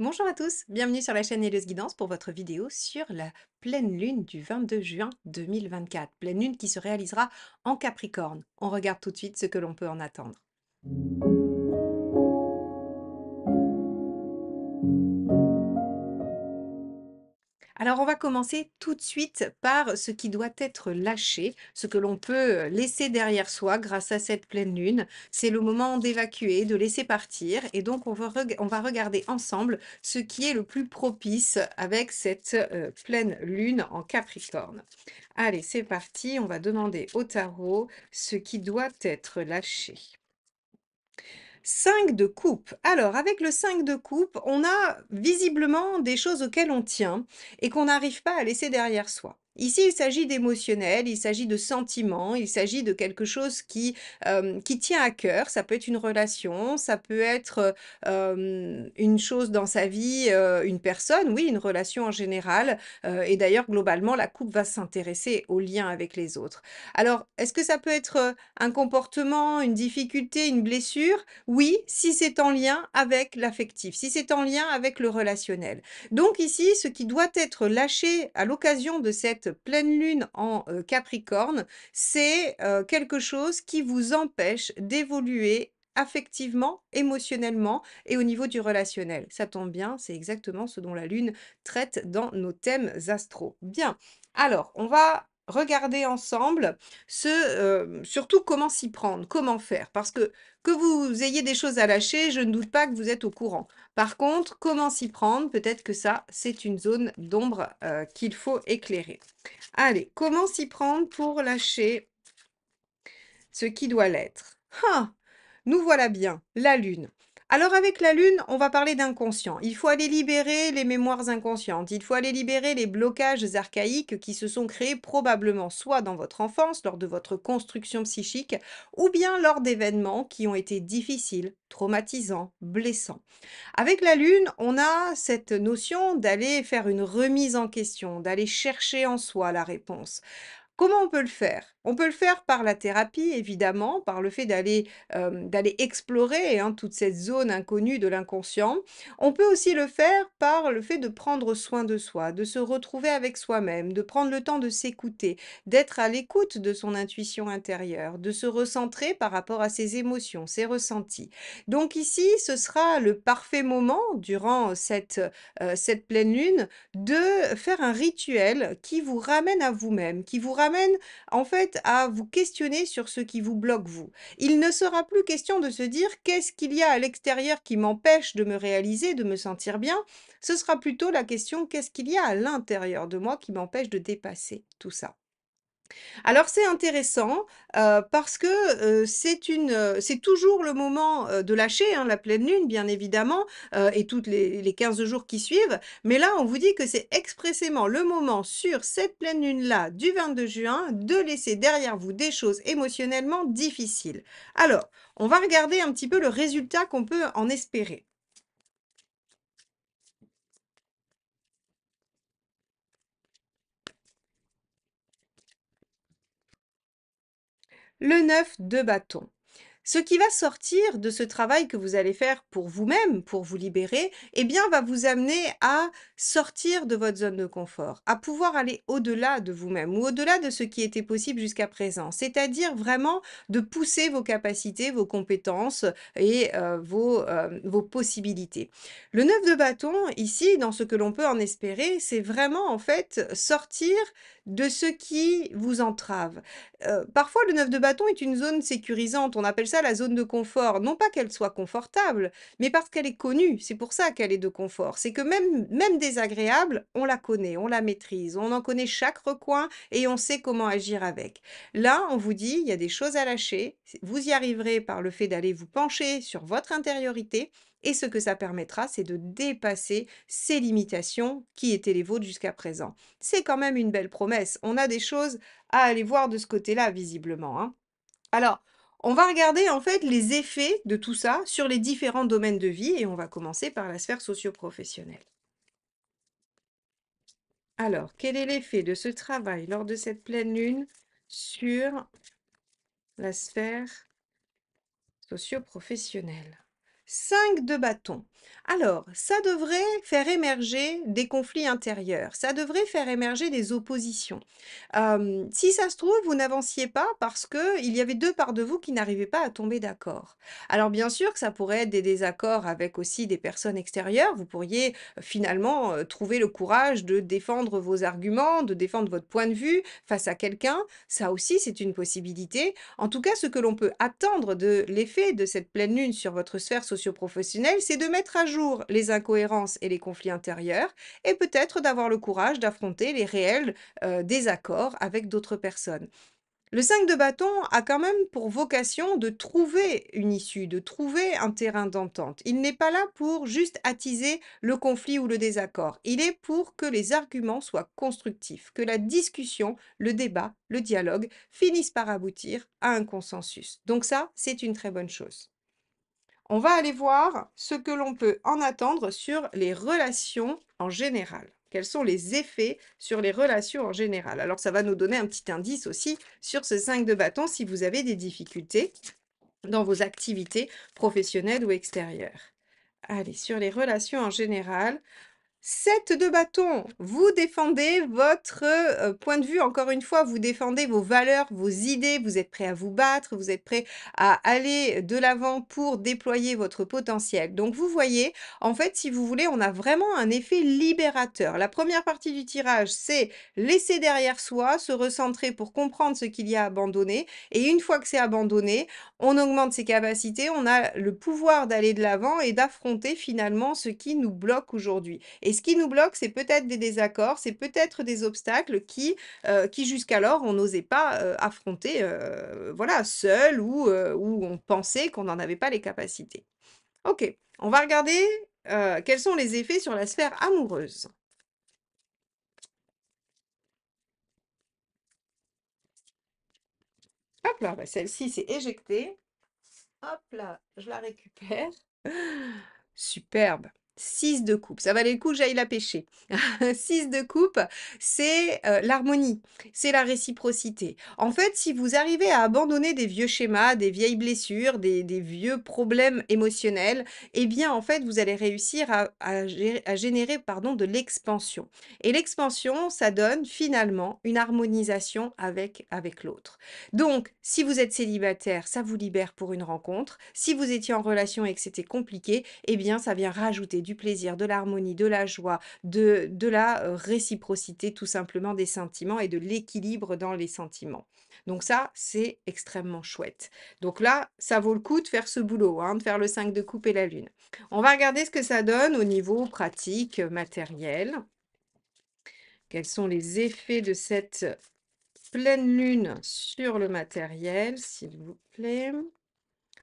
Bonjour à tous, bienvenue sur la chaîne Hello's Guidance pour votre vidéo sur la pleine lune du 22 juin 2024. Pleine lune qui se réalisera en Capricorne. On regarde tout de suite ce que l'on peut en attendre. Alors on va commencer tout de suite par ce qui doit être lâché, ce que l'on peut laisser derrière soi grâce à cette pleine lune. C'est le moment d'évacuer, de laisser partir et donc on va regarder ensemble ce qui est le plus propice avec cette pleine lune en Capricorne. Allez, c'est parti, on va demander au tarot ce qui doit être lâché. 5 de coupe. Alors, avec le 5 de coupe, on a visiblement des choses auxquelles on tient et qu'on n'arrive pas à laisser derrière soi. Ici, il s'agit d'émotionnel, il s'agit de sentiments, il s'agit de quelque chose qui tient à cœur. Ça peut être une relation, ça peut être une chose dans sa vie, une personne, oui, une relation en général. Et d'ailleurs, globalement, la coupe va s'intéresser aux liens avec les autres. Alors, est-ce que ça peut être un comportement, une difficulté, une blessure? Oui, si c'est en lien avec l'affectif, si c'est en lien avec le relationnel. Donc ici, ce qui doit être lâché à l'occasion de cette pleine lune en Capricorne, c'est quelque chose qui vous empêche d'évoluer affectivement, émotionnellement et au niveau du relationnel. Ça tombe bien, c'est exactement ce dont la lune traite dans nos thèmes astraux. Bien, alors on va regarder ensemble surtout comment s'y prendre, comment faire. Parce que vous ayez des choses à lâcher, je ne doute pas que vous êtes au courant. Par contre, comment s'y prendre? Peut-être que ça, c'est une zone d'ombre, qu'il faut éclairer. Allez, comment s'y prendre pour lâcher ce qui doit l'être? Ah! Nous voilà bien, la lune. Alors avec la lune, on va parler d'inconscient. Il faut aller libérer les mémoires inconscientes. Il faut aller libérer les blocages archaïques qui se sont créés probablement soit dans votre enfance, lors de votre construction psychique, ou bien lors d'événements qui ont été difficiles, traumatisants, blessants. Avec la lune, on a cette notion d'aller faire une remise en question, d'aller chercher en soi la réponse. Comment on peut le faire? On peut le faire par la thérapie évidemment, par le fait d'aller explorer, hein, toute cette zone inconnue de l'inconscient. On peut aussi le faire par le fait de prendre soin de soi, de se retrouver avec soi-même, de prendre le temps de s'écouter, d'être à l'écoute de son intuition intérieure, de se recentrer par rapport à ses émotions, ses ressentis. Donc ici, ce sera le parfait moment durant cette pleine lune de faire un rituel qui vous ramène à vous-même, qui vous ramène en fait à vous questionner sur ce qui vous bloque vous. Il ne sera plus question de se dire: «Qu'est-ce qu'il y a à l'extérieur qui m'empêche de me réaliser, de me sentir bien?» Ce sera plutôt la question: «Qu'est-ce qu'il y a à l'intérieur de moi qui m'empêche de dépasser tout ça?» Alors c'est intéressant, parce que, c'est toujours le moment, de lâcher, hein, la pleine lune bien évidemment, et toutes les 15 jours qui suivent. Mais là, on vous dit que c'est expressément le moment sur cette pleine lune-là du 22 juin de laisser derrière vous des choses émotionnellement difficiles. Alors, on va regarder un petit peu le résultat qu'on peut en espérer. Le 9 de bâton. Ce qui va sortir de ce travail que vous allez faire pour vous-même, pour vous libérer, eh bien, va vous amener à sortir de votre zone de confort, à pouvoir aller au-delà de vous-même ou au-delà de ce qui était possible jusqu'à présent. C'est-à-dire vraiment de pousser vos capacités, vos compétences et vos possibilités. Le 9 de bâton, ici, dans ce que l'on peut en espérer, c'est vraiment en fait sortir de ce qui vous entrave. Parfois le 9 de bâton est une zone sécurisante, on appelle ça la zone de confort. Non pas qu'elle soit confortable, mais parce qu'elle est connue, c'est pour ça qu'elle est de confort. C'est que même désagréable, on la connaît, on la maîtrise, on en connaît chaque recoin et on sait comment agir avec. Là, on vous dit, il y a des choses à lâcher, vous y arriverez par le fait d'aller vous pencher sur votre intériorité et ce que ça permettra, c'est de dépasser ces limitations qui étaient les vôtres jusqu'à présent. C'est quand même une belle promesse. On a des choses à aller voir de ce côté-là, visiblement, hein. Alors, on va regarder en fait les effets de tout ça sur les différents domaines de vie et on va commencer par la sphère socio-professionnelle. Alors, quel est l'effet de ce travail lors de cette pleine lune sur la sphère socio-professionnelle? 5 de bâton. Alors, ça devrait faire émerger des conflits intérieurs, ça devrait faire émerger des oppositions. Si ça se trouve, vous n'avanciez pas parce qu'il y avait 2 parts de vous qui n'arrivaient pas à tomber d'accord. Alors bien sûr que ça pourrait être des désaccords avec aussi des personnes extérieures. Vous pourriez, finalement, trouver le courage de défendre vos arguments, de défendre votre point de vue face à quelqu'un. Ça aussi, c'est une possibilité. En tout cas, ce que l'on peut attendre de l'effet de cette pleine lune sur votre sphère socio-professionnelle, c'est de mettre à jour les incohérences et les conflits intérieurs et peut-être d'avoir le courage d'affronter les réels désaccords avec d'autres personnes. Le 5 de bâton a quand même pour vocation de trouver une issue, de trouver un terrain d'entente. Il n'est pas là pour juste attiser le conflit ou le désaccord. Il est pour que les arguments soient constructifs, que la discussion, le débat, le dialogue finissent par aboutir à un consensus. Donc ça, c'est une très bonne chose. On va aller voir ce que l'on peut en attendre sur les relations en général. Quels sont les effets sur les relations en général? Alors ça va nous donner un petit indice aussi sur ce 5 de bâton si vous avez des difficultés dans vos activités professionnelles ou extérieures. Allez, sur les relations en général, 7 de bâton, vous défendez votre, point de vue, encore une fois, vous défendez vos valeurs, vos idées, vous êtes prêt à vous battre, vous êtes prêt à aller de l'avant pour déployer votre potentiel. Donc vous voyez, en fait, si vous voulez, on a vraiment un effet libérateur. La première partie du tirage, c'est laisser derrière soi, se recentrer pour comprendre ce qu'il y a abandonné et une fois que c'est abandonné, on augmente ses capacités, on a le pouvoir d'aller de l'avant et d'affronter finalement ce qui nous bloque aujourd'hui. Et ce qui nous bloque, c'est peut-être des désaccords, c'est peut-être des obstacles qui jusqu'alors on n'osait pas, affronter, voilà, seul ou on pensait qu'on n'en avait pas les capacités. OK, on va regarder, quels sont les effets sur la sphère amoureuse. Hop là, bah, celle-ci s'est éjectée. Hop là, je la récupère. Superbe. 6 de coupe, ça valait le coup que j'aille la pêcher. 6 de coupe, c'est, l'harmonie, c'est la réciprocité. En fait, si vous arrivez à abandonner des vieux schémas, des vieilles blessures, des vieux problèmes émotionnels, eh bien, en fait, vous allez réussir à générer, pardon, de l'expansion et l'expansion, ça donne finalement une harmonisation avec l'autre. Donc, si vous êtes célibataire, ça vous libère pour une rencontre. Si vous étiez en relation et que c'était compliqué, eh bien, ça vient rajouter du plaisir, de l'harmonie, de la joie, de la réciprocité, tout simplement des sentiments et de l'équilibre dans les sentiments. Donc ça, c'est extrêmement chouette. Donc là, ça vaut le coup de faire ce boulot, hein, de faire le 5 de coupe et la lune. On va regarder ce que ça donne au niveau pratique, matériel. Quels sont les effets de cette pleine lune sur le matériel, s'il vous plaît.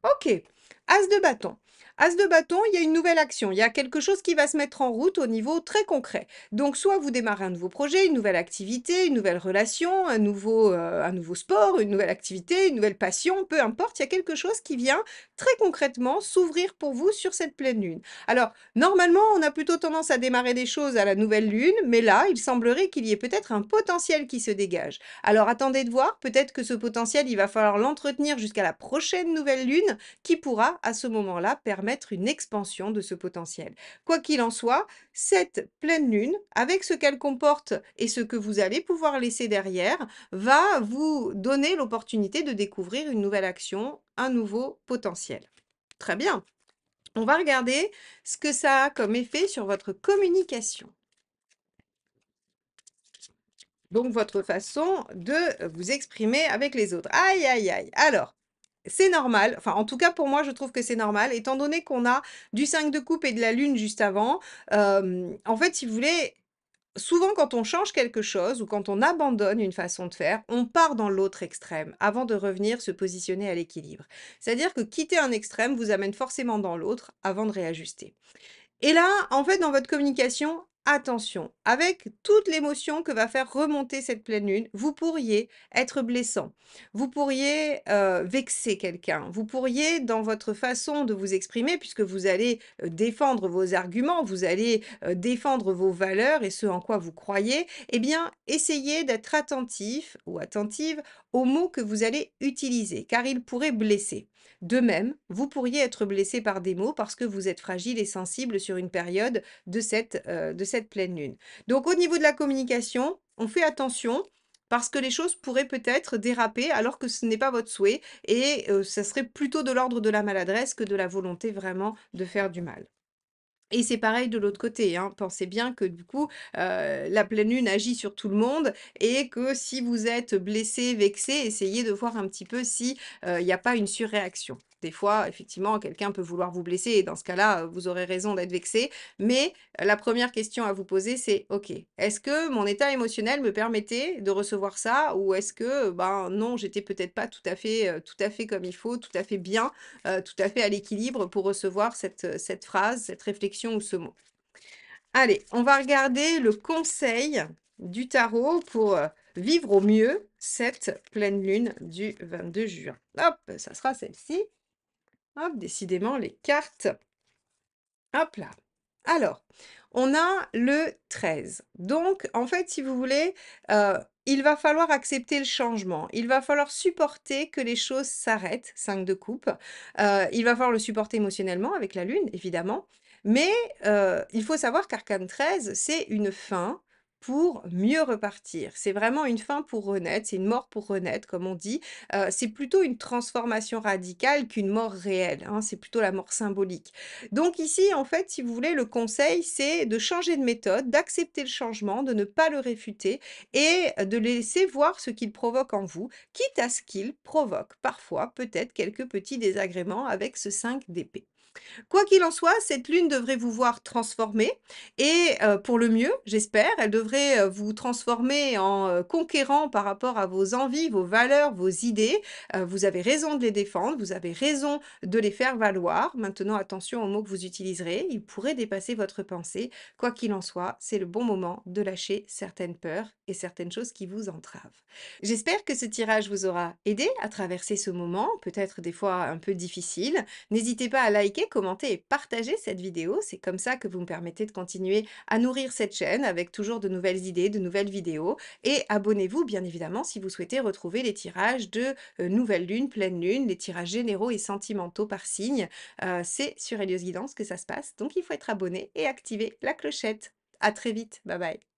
OK. As de bâton. As de bâton, il y a une nouvelle action. Il y a quelque chose qui va se mettre en route au niveau très concret. Donc, soit vous démarrez un nouveau projet, une nouvelle activité, une nouvelle relation, un nouveau sport, une nouvelle activité, une nouvelle passion, peu importe, il y a quelque chose qui vient très concrètement s'ouvrir pour vous sur cette pleine lune. Alors, normalement, on a plutôt tendance à démarrer des choses à la nouvelle lune, mais là, il semblerait qu'il y ait peut-être un potentiel qui se dégage. Alors, attendez de voir, peut-être que ce potentiel, il va falloir l'entretenir jusqu'à la prochaine nouvelle lune qui pourra à ce moment-là permettre une expansion de ce potentiel. Quoi qu'il en soit, cette pleine lune, avec ce qu'elle comporte et ce que vous allez pouvoir laisser derrière, va vous donner l'opportunité de découvrir une nouvelle action, un nouveau potentiel. Très bien. On va regarder ce que ça a comme effet sur votre communication. Donc votre façon de vous exprimer avec les autres. Aïe, aïe, aïe. Alors, c'est normal, enfin en tout cas pour moi je trouve que c'est normal, étant donné qu'on a du 5 de coupe et de la lune juste avant, en fait si vous voulez, souvent quand on change quelque chose ou quand on abandonne une façon de faire, on part dans l'autre extrême avant de revenir se positionner à l'équilibre. C'est-à-dire que quitter un extrême vous amène forcément dans l'autre avant de réajuster. Et là, en fait, dans votre communication, attention, avec toute l'émotion que va faire remonter cette pleine lune, vous pourriez être blessant. Vous pourriez vexer quelqu'un. Vous pourriez, dans votre façon de vous exprimer, puisque vous allez défendre vos arguments, vous allez défendre vos valeurs et ce en quoi vous croyez, eh bien, essayez d'être attentif ou attentive aux mots que vous allez utiliser, car ils pourraient blesser. De même, vous pourriez être blessé par des mots parce que vous êtes fragile et sensible sur une période de cette pleine lune. Donc au niveau de la communication, on fait attention parce que les choses pourraient peut-être déraper alors que ce n'est pas votre souhait et ça serait plutôt de l'ordre de la maladresse que de la volonté vraiment de faire du mal. Et c'est pareil de l'autre côté, hein. Pensez bien que du coup, la pleine lune agit sur tout le monde et que si vous êtes blessé, vexé, essayez de voir un petit peu si, il n'y a pas une surréaction. Des fois, effectivement, quelqu'un peut vouloir vous blesser et dans ce cas-là, vous aurez raison d'être vexé. Mais la première question à vous poser, c'est: «OK, est-ce que mon état émotionnel me permettait de recevoir ça? Ou est-ce que, ben, non, j'étais peut-être pas tout à fait comme il faut, tout à fait bien tout à fait à l'équilibre pour recevoir cette phrase, cette réflexion ou ce mot. Allez, on va regarder le conseil du tarot pour, vivre au mieux cette pleine lune du 22 juin. Hop, ça sera celle-ci. Hop, décidément les cartes. Hop là. Alors, on a le 13. Donc, en fait, si vous voulez, il va falloir accepter le changement. Il va falloir supporter que les choses s'arrêtent, 5 de coupe. Il va falloir le supporter émotionnellement avec la lune, évidemment. Mais, il faut savoir qu'Arcane 13, c'est une fin pour mieux repartir. C'est vraiment une fin pour renaître, c'est une mort pour renaître, comme on dit. C'est plutôt une transformation radicale qu'une mort réelle, hein, c'est plutôt la mort symbolique. Donc ici, en fait, si vous voulez, le conseil, c'est de changer de méthode, d'accepter le changement, de ne pas le réfuter et de laisser voir ce qu'il provoque en vous, quitte à ce qu'il provoque parfois peut-être quelques petits désagréments avec ce 5 d'épée. Quoi qu'il en soit, cette lune devrait vous voir transformer et pour le mieux, j'espère. Elle devrait, vous transformer en, conquérant par rapport à vos envies, vos valeurs, vos idées. Vous avez raison de les défendre, vous avez raison de les faire valoir. Maintenant, attention aux mots que vous utiliserez, ils pourraient dépasser votre pensée. Quoi qu'il en soit, c'est le bon moment de lâcher certaines peurs et certaines choses qui vous entravent. J'espère que ce tirage vous aura aidé à traverser ce moment, peut-être des fois un peu difficile. N'hésitez pas à liker, commenter et partager cette vidéo. C'est comme ça que vous me permettez de continuer à nourrir cette chaîne avec toujours de nouvelles idées, de nouvelles vidéos. Et abonnez-vous bien évidemment si vous souhaitez retrouver les tirages de nouvelle lune, pleine lune, les tirages généraux et sentimentaux par signe. C'est sur Helios Guidance que ça se passe. Donc il faut être abonné et activer la clochette. À très vite. Bye bye.